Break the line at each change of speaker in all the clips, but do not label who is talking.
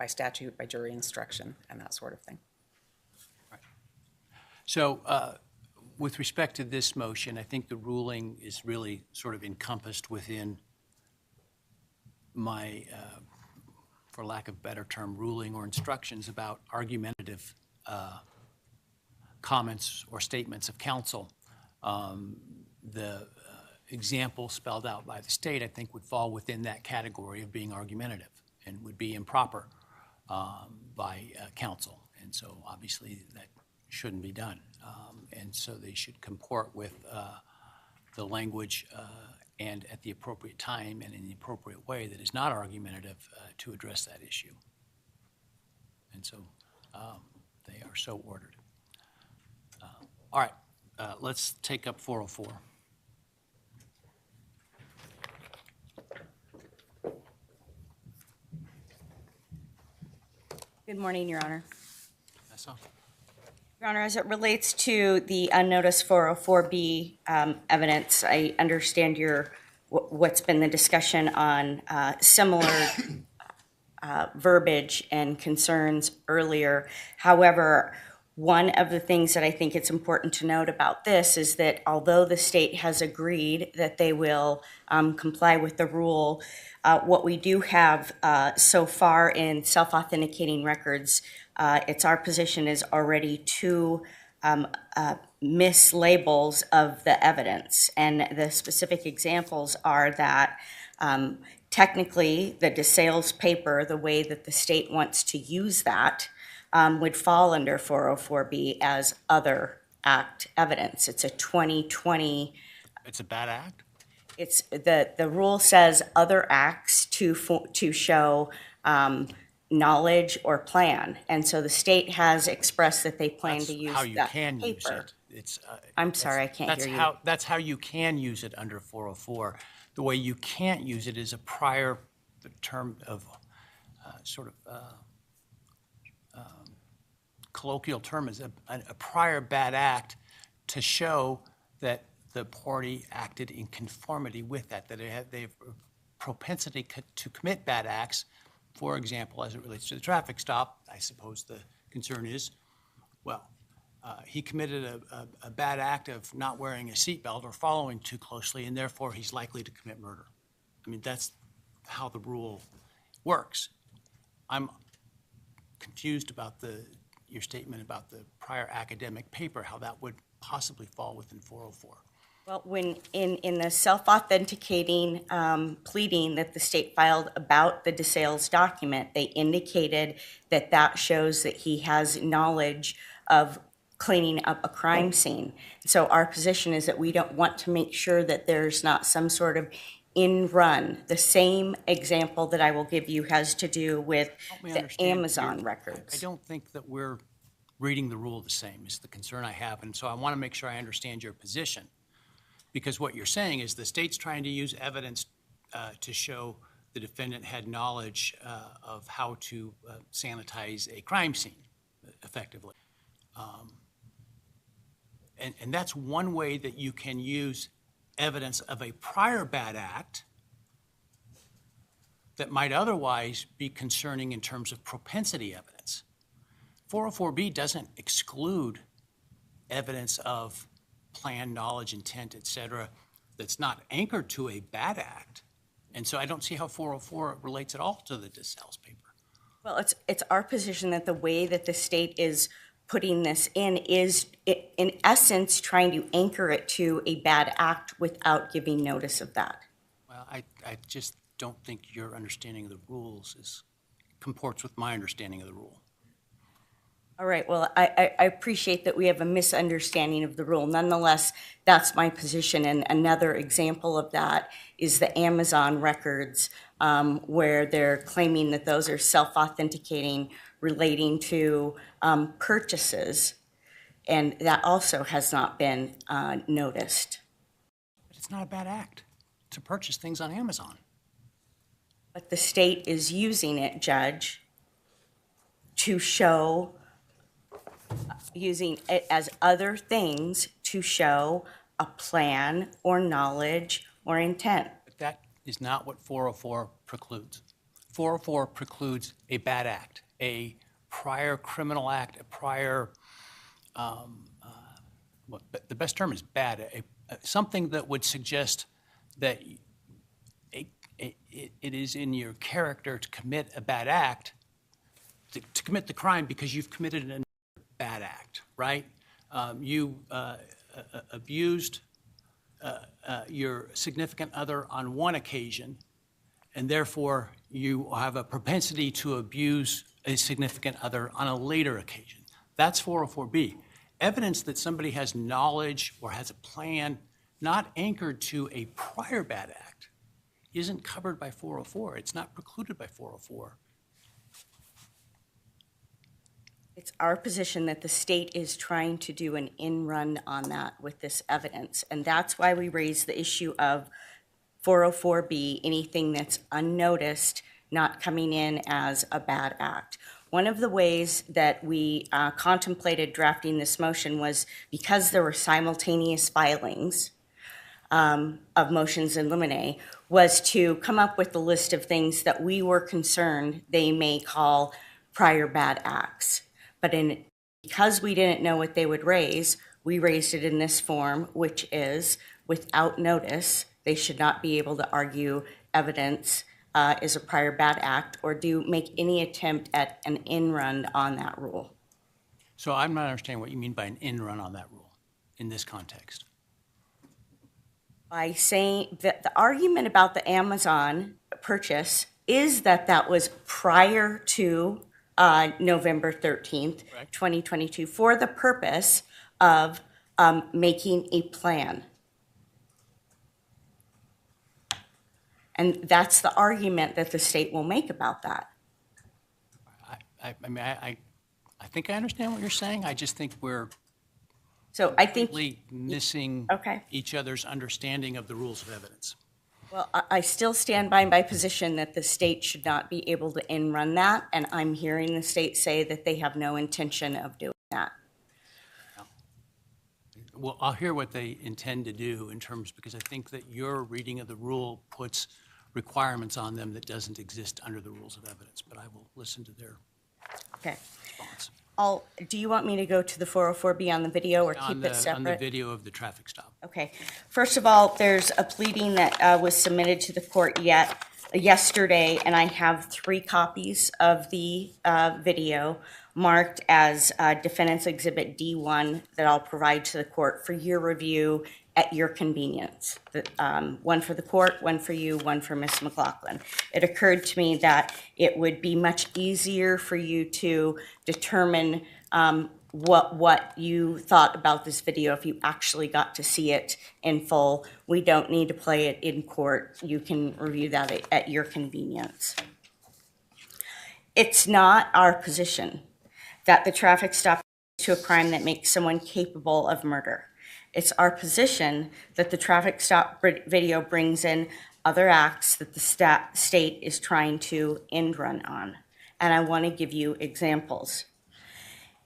by statute, by jury instruction, and that sort of thing.
So with respect to this motion, I think the ruling is really sort of encompassed within my, for lack of a better term, ruling or instructions about argumentative comments or statements of counsel. The example spelled out by the state, I think, would fall within that category of being argumentative and would be improper by counsel. And so obviously that shouldn't be done. And so they should comport with the language and at the appropriate time and in the appropriate way that is not argumentative to address that issue. And so they are so ordered. All right, let's take up 404.
Good morning, Your Honor.
That's all.
Your Honor, as it relates to the unnoticed 404B evidence, I understand what's been the discussion on similar verbiage and concerns earlier. However, one of the things that I think it's important to note about this is that although the state has agreed that they will comply with the rule, what we do have so far in self-authenticating records, it's our position is already two mislabels of the evidence. And the specific examples are that technically the DeSales paper, the way that the state wants to use that, would fall under 404B as other act evidence. It's a 2020.
It's a bad act?
It's the rule says other acts to show knowledge or plan, and so the state has expressed that they plan to use
how you
that
can
paper.
use it. It's,
I'm sorry, I can't hear you.
That's how you can use it under 404. The way you can't use it is a prior term of colloquial term is a prior bad act to show that the party acted in conformity with that they have a propensity to commit bad acts. For example, as it relates to the traffic stop, I suppose the concern is, well, he committed a bad act of not wearing a seatbelt or following too closely, and therefore he's likely to commit murder. I mean, that's how the rule works. I'm confused about your statement about the prior academic paper, how that would possibly fall within 404.
Well, when in the self-authenticating pleading that the state filed about the DeSales document, they indicated that that shows that he has knowledge of cleaning up a crime scene. So our position is that we don't want to make sure that there's not some sort of in-run. The same example that I will give you has to do with the Amazon records.
I don't think that we're reading the rule the same is the concern I have, and so I want to make sure I understand your position. Because what you're saying is the state's trying to use evidence to show the defendant had knowledge of how to sanitize a crime scene effectively. And that's one way that you can use evidence of a prior bad act that might otherwise be concerning in terms of propensity evidence. 404B doesn't exclude evidence of plan, knowledge, intent, et cetera, that's not anchored to a bad act. And so I don't see how 404 relates at all to the DeSales paper.
Well, it's our position that the way that the state is putting this in is, in essence, trying to anchor it to a bad act without giving notice of that.
Well, I just don't think your understanding of the rules comports with my understanding of the rule.
All right, well, I appreciate that we have a misunderstanding of the rule. Nonetheless, that's my position. And another example of that is the Amazon records, where they're claiming that those are self-authenticating relating to purchases. And that also has not been noticed.
But it's not a bad act to purchase things on Amazon.
But the state is using it, Judge, to show, using it as other things to show a plan or knowledge or intent.
But that is not what 404 precludes. 404 precludes a bad act, a prior criminal act, a prior, but the best term is bad, something that would suggest that it is in your character to commit a bad act, to commit the crime because you've committed a bad act, right? You abused your significant other on one occasion, and therefore you have a propensity to abuse a significant other on a later occasion. That's 404B. Evidence that somebody has knowledge or has a plan not anchored to a prior bad act isn't covered by 404. It's not precluded by 404.
It's our position that the state is trying to do an in-run on that with this evidence. And that's why we raise the issue of 404B, anything that's unnoticed, not coming in as a bad act. One of the ways that we contemplated drafting this motion was because there were simultaneous filings of motions in limine, was to come up with a list of things that we were concerned they may call prior bad acts. But because we didn't know what they would raise, we raised it in this form, which is without notice, they should not be able to argue evidence is a prior bad act or make any attempt at an in-run on that rule.
So I'm not understanding what you mean by an in-run on that rule in this context.
By saying that the argument about the Amazon purchase is that that was prior to November 13th,
Correct.
2022, for the purpose of making a plan. And that's the argument that the state will make about that.
I mean, I think I understand what you're saying. I just think we're
So I think,
completely missing
Okay.
each other's understanding of the rules of evidence.
well, I still stand by my position that the state should not be able to in-run that, and I'm hearing the state say that they have no intention of doing that.
Well, I'll hear what they intend to do in terms, because I think that your reading of the rule puts requirements on them that doesn't exist under the rules of evidence, but I will listen to their
Okay.
response.
Do you want me to go to the 404B on the video or
On
keep it
the, on the
separate?
video of the traffic stop.
Okay. First of all, there's a pleading that was submitted to the court yesterday, and I have 3 copies of the video marked as Defendant's Exhibit D1 that I'll provide to the court for your review at your convenience. One for the court, one for you, one for Ms. McLaughlin. It occurred to me that it would be much easier for you to determine what you thought about this video if you actually got to see it in full. We don't need to play it in court. You can review that at your convenience. It's not our position that the traffic stop is to a crime that makes someone capable of murder. It's our position that the traffic stop video brings in other acts that the state is trying to end run on. And I want to give you examples.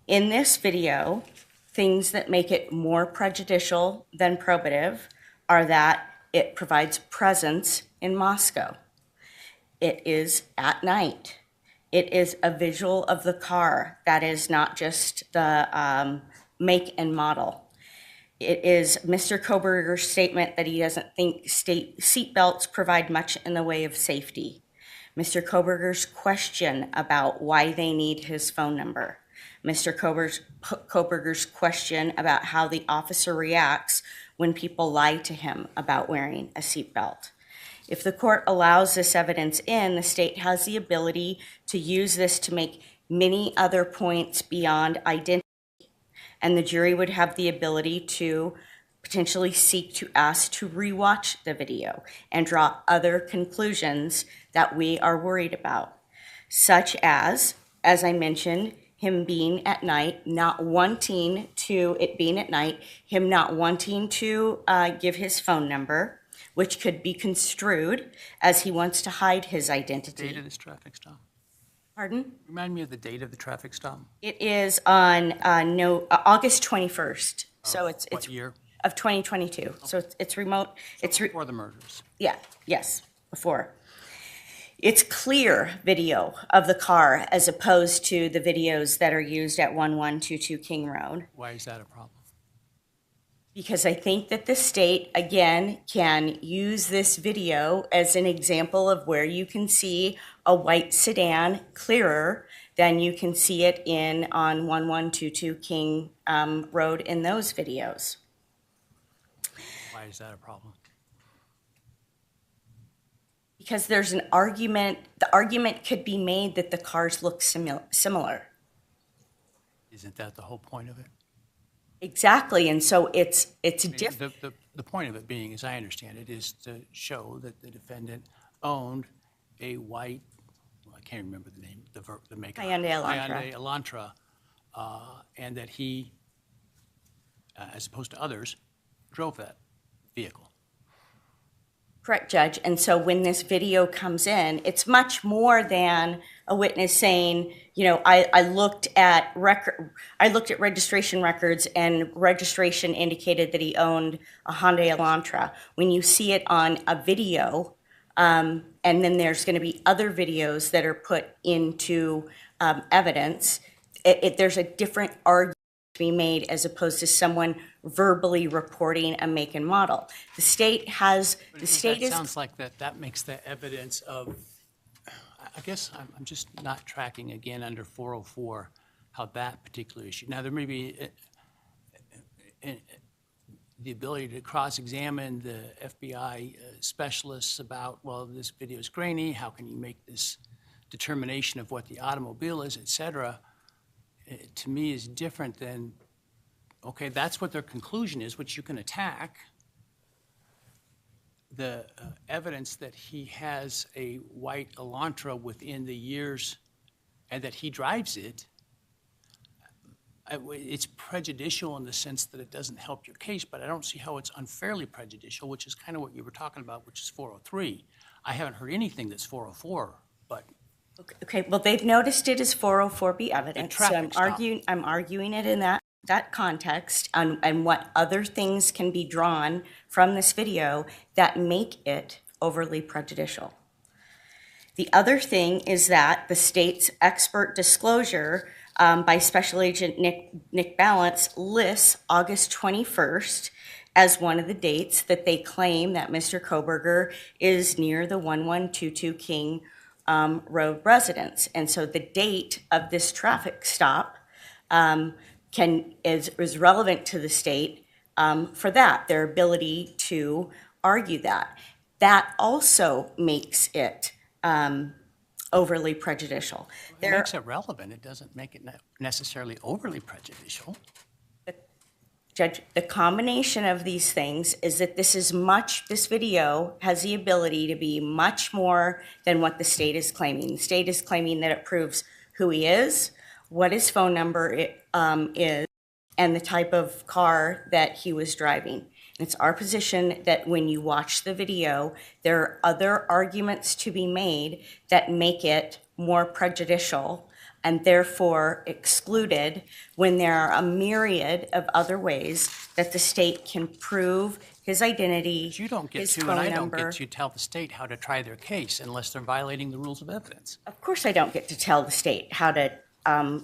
In this video, things that make it more prejudicial than probative are that it provides presence in Moscow. It is at night. It is a visual of the car that is not just the make and model. It is Mr. Kohberger's statement that he doesn't think state seatbelts provide much in the way of safety. Mr. Kohberger's question about why they need his phone number. Mr. Kohberger's question about how the officer reacts when people lie to him about wearing a seatbelt. If the court allows this evidence in, the state has the ability to use this to make many other points beyond identity. And the jury would have the ability to potentially seek to ask to rewatch the video and draw other conclusions that we are worried about, such as I mentioned, him being at night, not wanting to, it being at night, him not wanting to give his phone number, which could be construed as he wants to hide his identity.
Date of this traffic stop?
Pardon?
Remind me of the date of the traffic stop.
It is on August 21st. So it's
What year?
of 2022. So it's remote. It's
Before the murders.
yeah, yes, before. It's clear video of the car as opposed to the videos that are used at 1122 King Road.
Why is that a problem?
Because I think that the state, again, can use this video as an example of where you can see a white sedan clearer than you can see it on 1122 King Road in those videos.
Why is that a problem?
Because there's an argument, the argument could be made that the cars look similar.
Isn't that the whole point of it?
Exactly, and so it's different.
The point of it being, as I understand it, is to show that the defendant owned a white, well, I can't remember the name, the maker.
Hyundai Elantra.
Elantra, and that he, as opposed to others, drove that vehicle.
Correct, Judge. And so when this video comes in, it's much more than a witness saying, you know, I looked at registration records, and registration indicated that he owned a Hyundai Elantra. When you see it on a video, and then there's going to be other videos that are put into evidence, there's a different argument to be made as opposed to someone verbally reporting a make and model. The state has,
Sounds like that makes the evidence of, I guess I'm just not tracking again under 404 how that particular issue. Now, there may be the ability to cross-examine the FBI specialists about, well, this video is grainy, how can you make this determination of what the automobile is, et cetera, to me is different than, okay, that's what their conclusion is, which you can attack. The evidence that he has a white Elantra within the years and that he drives it, it's prejudicial in the sense that it doesn't help your case, but I don't see how it's unfairly prejudicial, which is kind of what you were talking about, which is 403. I haven't heard anything that's 404, but
okay, well, they've noticed it as 404B evidence, so
traffic stop.
I'm arguing it in that context, and what other things can be drawn from this video that make it overly prejudicial. The other thing is that the state's expert disclosure by Special Agent Nick Balance lists August 21st as one of the dates that they claim that Mr. Kohberger is near the 1122 King Road residence. And so the date of this traffic stop is relevant to the state for that, their ability to argue that. That also makes it overly prejudicial.
It makes it relevant. It doesn't make it necessarily overly prejudicial.
Judge, the combination of these things is that this video has the ability to be much more than what the state is claiming. The state is claiming that it proves who he is, what his phone number is, and the type of car that he was driving. It's our position that when you watch the video, there are other arguments to be made that make it more prejudicial and therefore excluded when there are a myriad of other ways that the state can prove his identity,
You don't get
his
to,
phone
and I don't
number.
get to tell the state how to try their case unless they're violating the rules of evidence.
Of course I don't get to tell the state how to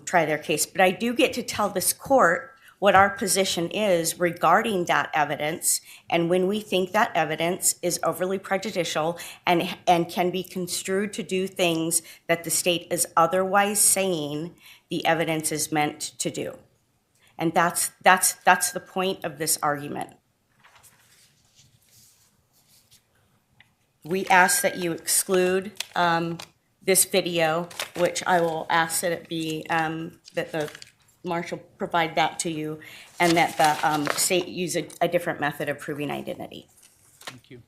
try their case, but I do get to tell this court what our position is regarding that evidence, and when we think that evidence is overly prejudicial and can be construed to do things that the state is otherwise saying the evidence is meant to do. And that's the point of this argument. We ask that you exclude this video, which I will ask that it be, that the marshal provide that to you, and that the state use a different method of proving identity.
Thank you.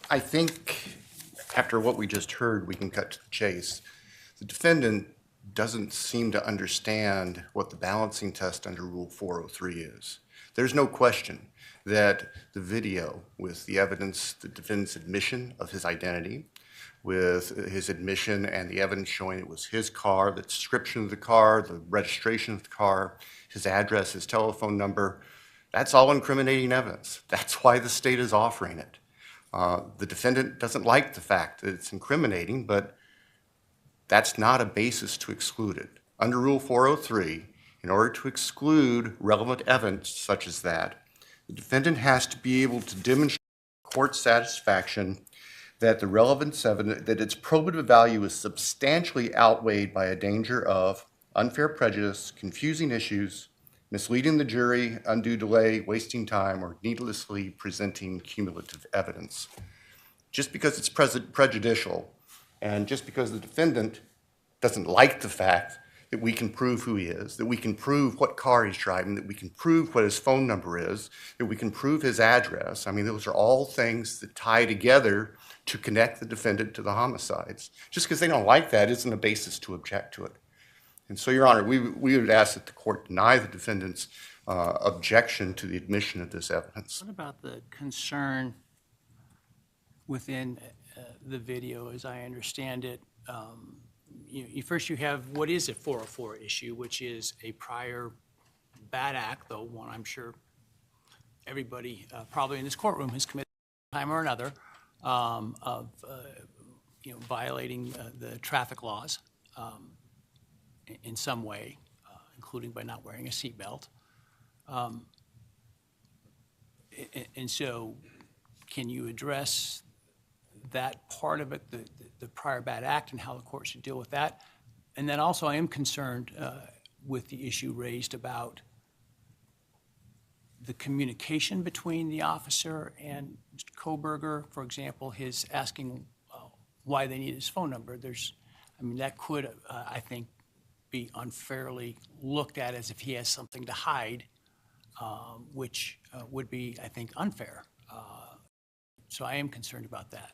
I think after what we just heard, we can cut to the chase. The defendant doesn't seem to understand what the balancing test under Rule 403 is. There's no question that the video with the evidence, the defendant's admission of his identity, with his admission and the evidence showing it was his car, the description of the car, the registration of the car, his address, his telephone number. That's all incriminating evidence. That's why the state is offering it. The defendant doesn't like the fact that it's incriminating, but that's not a basis to exclude it. Under Rule 403, in order to exclude relevant evidence such as that, the defendant has to be able to demonstrate court satisfaction that the relevance evidence, that its probative value is substantially outweighed by a danger of unfair prejudice, confusing issues, misleading the jury, undue delay, wasting time, or needlessly presenting cumulative evidence. Just because it's prejudicial, and just because the defendant doesn't like the fact that we can prove who he is, that we can prove what car he's driving, that we can prove what his phone number is, that we can prove his address. I mean, those are all things that tie together to connect the defendant to the homicides. Just because they don't like that isn't a basis to object to it. And so, Your Honor, we would ask that the court deny the defendant's objection to the admission of this evidence.
What about the concern within the video, as I understand it? First you have what is a 404 issue, which is a prior bad act, though one I'm sure everybody probably in this courtroom has committed at one time or another of violating the traffic laws in some way, including by not wearing a seatbelt. And so can you address that part of it, the prior bad act, and how the court should deal with that? And then also I am concerned with the issue raised about the communication between the officer and Mr. Kohberger, for example, his asking why they need his phone number. That could, I think, be unfairly looked at as if he has something to hide, which would be, I think, unfair. So I am concerned about that.